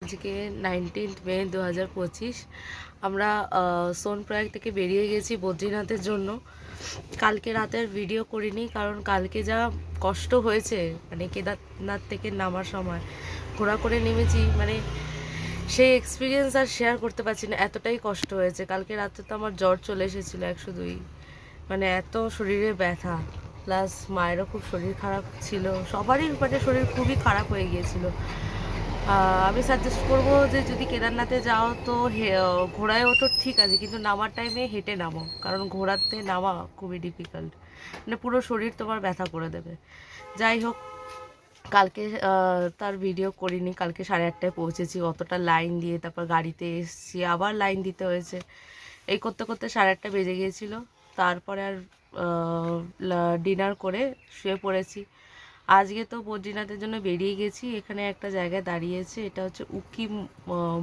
আজকে 19 মে 2025 আমরা সোনপ্রয়াগ থেকে বেরিয়ে গেছি বদ্রীনাথের জন্য। কালকে রাতের ভিডিও করিনি, কারণ কালকে যা কষ্ট হয়েছে, মানে কেদারনাথ থেকে নামার সময় ঘোরা করে নেমেছি, মানে সেই এক্সপিরিয়েন্স আর শেয়ার করতে পারছি না, এতটাই কষ্ট হয়েছে। কালকে রাতে তো আমার জ্বর চলে এসেছিলো 102, মানে এত শরীরে ব্যথা, প্লাস মায়েরও খুব শরীর খারাপ ছিল, সবারই মানে শরীর খুবই খারাপ হয়ে গিয়েছিল। আমি সাজেস্ট করবো যে যদি কেদারনাথে যাও তো ঘোড়ায় ওঠো ঠিক আছে, কিন্তু নামার টাইমে হেঁটে নামো, কারণ ঘোড়াতে নামা খুবই ডিফিকাল্ট, মানে পুরো শরীর তোমার ব্যথা করে দেবে। যাই হোক, কালকে তার ভিডিও করিনি। কালকে 8:30টায় পৌঁছেছি, অতটা লাইন দিয়ে তারপর গাড়িতে এসেছি, আবার লাইন দিতে হয়েছে, এই করতে করতে 8:30 বেজে গিয়েছিল। তারপরে আর ডিনার করে শুয়ে পড়েছি। আজকে তো বদ্রীনাথের জন্য বেরিয়ে গেছি। এখানে একটা জায়গায় দাঁড়িয়েছে, এটা হচ্ছে উকি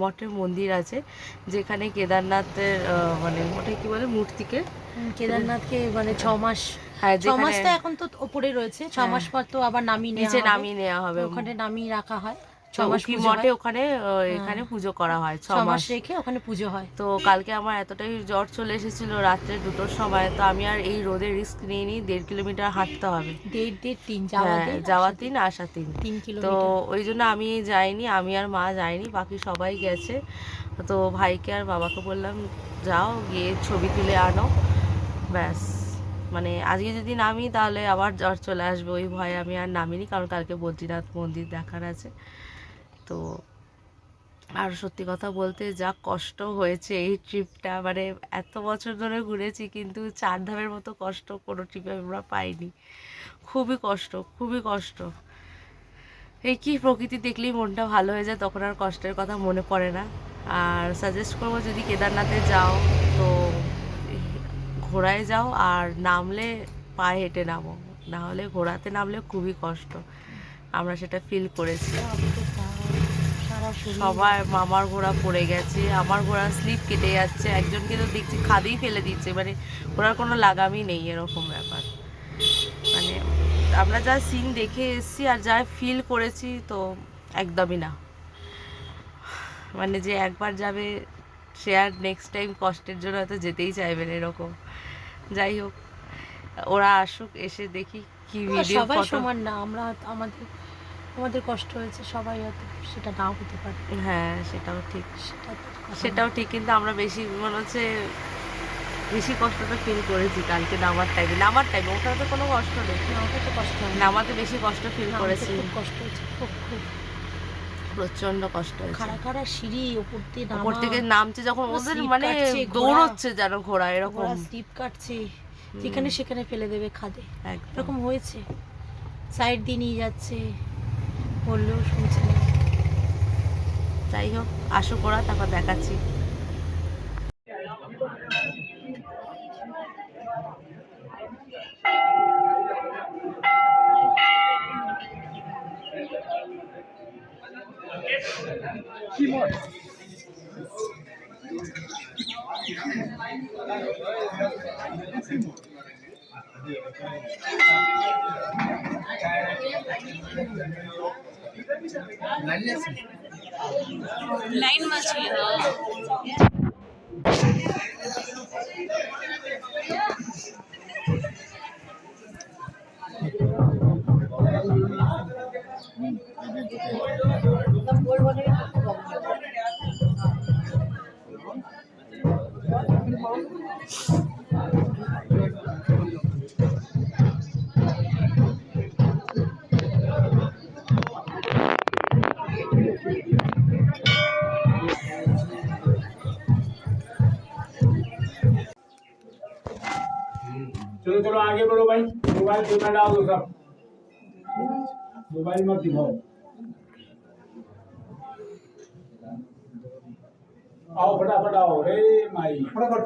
মঠের মন্দির আছে, যেখানে কেদারনাথের মানে মঠে কি বলে মূর্তিকে, কেদারনাথকে মানে 6 মাস, হ্যাঁ 6 মাস তো এখন তো ওপরে রয়েছে, 6 মাস পর তো আবার নামিয়ে নেওয়া হবে, ওখানে নামিয়ে রাখা হয়। 6 মাস মঠে ওখানে এখানে পুজো করা হয়, 6 মাস রেখে ওখানে পুজো হয়। তো কালকে আমার এতটাই জ্বর চলে এসেছিল রাত্রে 2টোর সময়, তো আমি আর এই রোদের রিস্ক নিয়ে নিই। 1.5 কিলোমিটার হাঁটতে হবে, 1.5 যাওয়া 3 আসা 3 কিলোমিটার। তো ওই জন্য আমি যাইনি, আমি আর মা যাইনি, বাকি সবাই গেছে। তো ভাইকে আর বাবাকে বললাম যাও, গিয়ে ছবি তুলে আনো, ব্যাস। মানে আজকে যদি নামি তাহলে আবার জ্বর চলে আসবে, ওই ভয়ে আমি আর নামিনি, কারণ কালকে বদ্রীনাথ মন্দির দেখার আছে। তো আর সত্যি কথা বলতে যা কষ্ট হয়েছে এই ট্রিপটা, মানে এত বছর ধরে ঘুরেছি কিন্তু 4 ধামের মতো কষ্ট কোনো ট্রিপে আমরা পাইনি। খুবই কষ্ট, খুবই কষ্ট। এই কি প্রকৃতি দেখলেই মনটা ভালো হয়ে যায়, তখন আর কষ্টের কথা মনে পড়ে না। আর সাজেস্ট করবো যদি কেদারনাথে যাও তো ঘোড়ায় যাও, আর নামলে পায়ে হেঁটে নামো, নাহলে ঘোড়াতে নামলে খুবই কষ্ট। আমরা সেটা ফিল করেছি। সবার মামার ঘোড়া পড়ে গেছে, আমার ঘোড়া স্লিপ কেটে যাচ্ছে, একজনকে তো দেখছি খাদেই ফেলে দিচ্ছে, মানে ঘোড়ার কোনো লাগামই নেই, এরকম ব্যাপার। মানে আমরা যা সিন দেখে এসেছি আর যা ফিল করেছি, তো একদমই না, মানে যে একবার যাবে সে আর নেক্সট টাইম কষ্টের জন্য হয়তো যেতেই চাইবে না, এরকম। যাই হোক, ওরা আসুক, এসে দেখি কি ভিডিও সবাই ফটো। সমান না, আমরা আমাদের কষ্ট হয়েছে, সবাই হয়তো সেটা নাও হতে পারে। হ্যাঁ সেটাও ঠিক, কিন্তু আমরা বেশি মনে হচ্ছে বেশি কষ্টটা ফিল করেছি কালকে নামার টাইমে। ওখানে তো কোনো কষ্ট নেই, নামাতে বেশি কষ্ট ফিল করেছি। খুব কষ্ট হয়েছে, খুব প্রচন্ড কষ্ট হয়েছে। খাড়া সিঁড়ি উপর থেকে নামছে যখন, ওদের মানে দৌড়চ্ছে যেন ঘোড়া, এরকম স্লিপ কাটছে, যেখানে সেখানে ফেলে দেবে খাদে, এরকম হয়েছে। সাইড দিয়ে নিয়ে যাচ্ছে, বললেও শুনছে না। যাই হোক, আসুক ওরা, তারপর দেখাচ্ছি। লাইন মারছিল না। चलो चलो आगे बढ़ो भाई, मोबाइल जेब में डाल दो सब, मोबाइल मत दिखाओ। आओ फटाफट आओ, रे माई फटाफट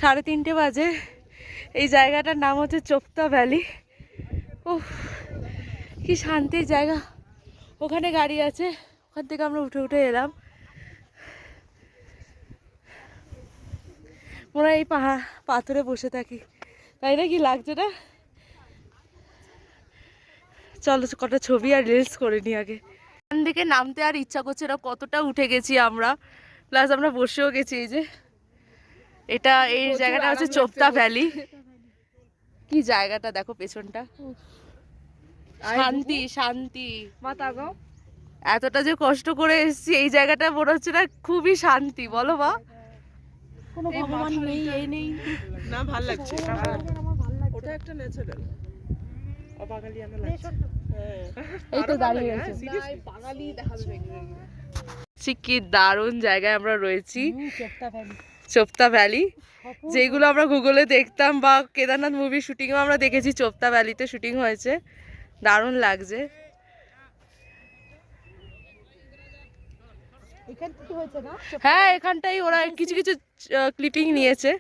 3:30 বাজে। এই জায়গাটার নাম হচ্ছে চোপতা ভ্যালি। উফ, কি শান্তির জায়গা। ওখানে গাড়ি আছে, ওখান থেকে আমরা উঠে উঠে এলাম। মনে হয় এই পাথরে বসে থাকি, তাই না? কি লাগছে না? চলো কটা ছবি আর রিলস করে নি আগে। এখান থেকে নামতে আর ইচ্ছা করছে না, কতটা উঠে গেছি আমরা, প্লাস আমরা বসেও গেছি। এই যে এটা, এই জায়গাটা হচ্ছে চোপতা ভ্যালি। কি জায়গাটা দেখো পেছনটা, শান্তি শান্তি। এতটা যে কষ্ট করে এসেছি, এই জায়গাটা মনে হচ্ছে না খুবই শান্তি, বলো মা? কোনো ভগবান নেই, এই নেই না, ভাল লাগছে। ওটা একটা ন্যাচারাল অবাঙালি আমরা লাগছে। এই তো দাঁড়িয়ে গেছে। বাঙালি দেখাবে। কি দারুণ জায়গায় আমরা রয়েছি, চোপতা ভ্যালি। চোপতা ভ্যালি। যেগুলো আমরা গুগলে দেখতাম বা কেদারনাথ মুভি শুটিংও আমরা দেখেছি, চোপতা ভ্যালিতে শুটিং হয়েছে। দারুণ লাগছে। এখান থেকে হয়েছে না? হ্যাঁ, এখানটাই ওরা কিছু কিছু ক্লিপিং নিয়েছে।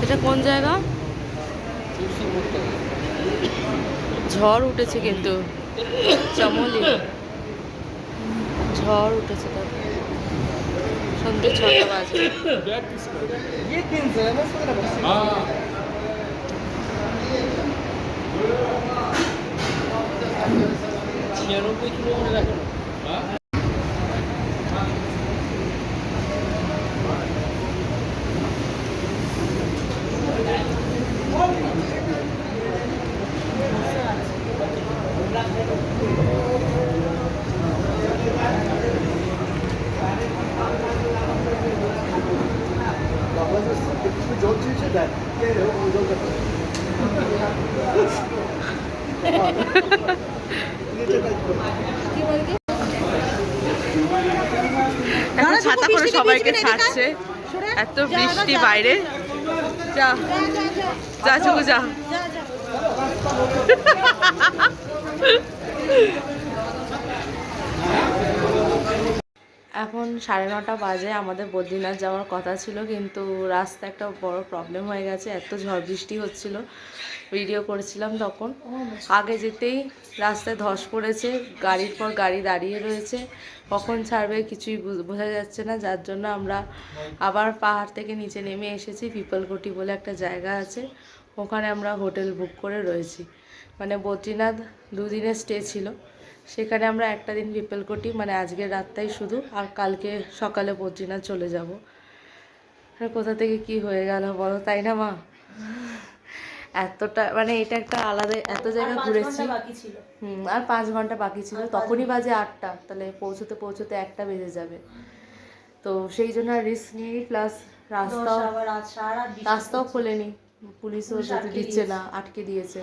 এটা কোন জায়গা? ঝড় উঠেছে কিন্তু, চমলি ঝড় উঠেছে। তারপর সন্ধ্যে 6টা বাজে। এখন ছাতা করে সবাইকে ছাড়ছে, এত বৃষ্টি বাইরে। যা যা চুকু যা। এখন 9:30 বাজে। আমাদের বদ্রীনাথ যাওয়ার কথা ছিল, কিন্তু রাস্তা একটা বড় প্রবলেম হয়ে গেছে। এত ঝড় বৃষ্টি হচ্ছিল, ভিডিও করেছিলাম তখন। আগে যেতেই রাস্তায় ধস পড়েছে, গাড়ির পর গাড়ি দাঁড়িয়ে রয়েছে, কখন ছাড়বে কিছুই বোঝা যাচ্ছে না। যার জন্য আমরা আবার পাহাড় থেকে নিচে নেমে এসেছি। পিপলকোটি বলে একটা জায়গা আছে, ওখানে আমরা হোটেল বুক করে রয়েছি। মানে বদ্রীনাথ 2 দিনের স্টে ছিল, সেখানে আমরা একটা দিন পিপলকোটি, মানে আজকের রাতটাই শুধু, আর কালকে সকালে বদ্রীনাথ চলে যাব। কোথা থেকে কি হয়ে গেল বলো, তাই না মা? এতটা মানে এটা একটা আলাদা, এত জায়গা ঘুরেছি। আর 5 ঘন্টা বাকি ছিল, তখনই বাজে 8টা, তাহলে পৌঁছতে পৌঁছতে 1টা বেজে যাবে। তো সেই জন্য রিস্ক নিয়ে, প্লাস রাস্তাও খোলেনি, পুলিশও যেতে দিচ্ছে না, আটকে দিয়েছে।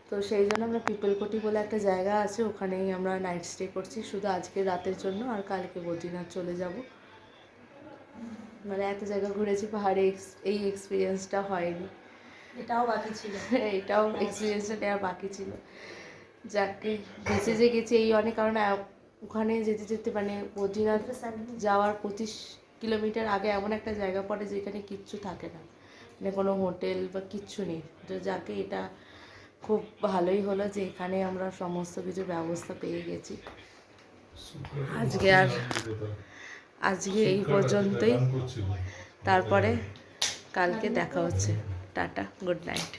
তো সেই জন্য আমরা পিপলকোটি বলে একটা জায়গা আছে, ওখানেই আমরা নাইট স্টে করছি শুধু আজকে রাতের জন্য, আর কালকে বদ্রীনাথ চলে যাব। মানে এত জায়গা ঘুরেছি পাহাড়ে, এই এক্সপিরিয়েন্সটা হয়নি। এটাও বাকি ছিল, এটাও এক্সপিরিয়েন্সটা নেওয়া বাকি ছিল। যাকে বেঁচে যে গেছি এই অনেক, কারণ ওখানে যেতে যেতে মানে বদ্রীনাথ যাওয়ার 25 কিলোমিটার আগে এমন একটা জায়গা পড়ে যেখানে কিচ্ছু থাকে না, মানে কোনো হোটেল বা কিচ্ছু নেই। তো যাকে এটা খুব ভালোই হলো যে এখানে আমরা সমস্ত কিছু ব্যবস্থা পেয়ে গেছি। আজকে এই পর্যন্তই, তারপরে কালকে দেখা হচ্ছে। Tata, good night.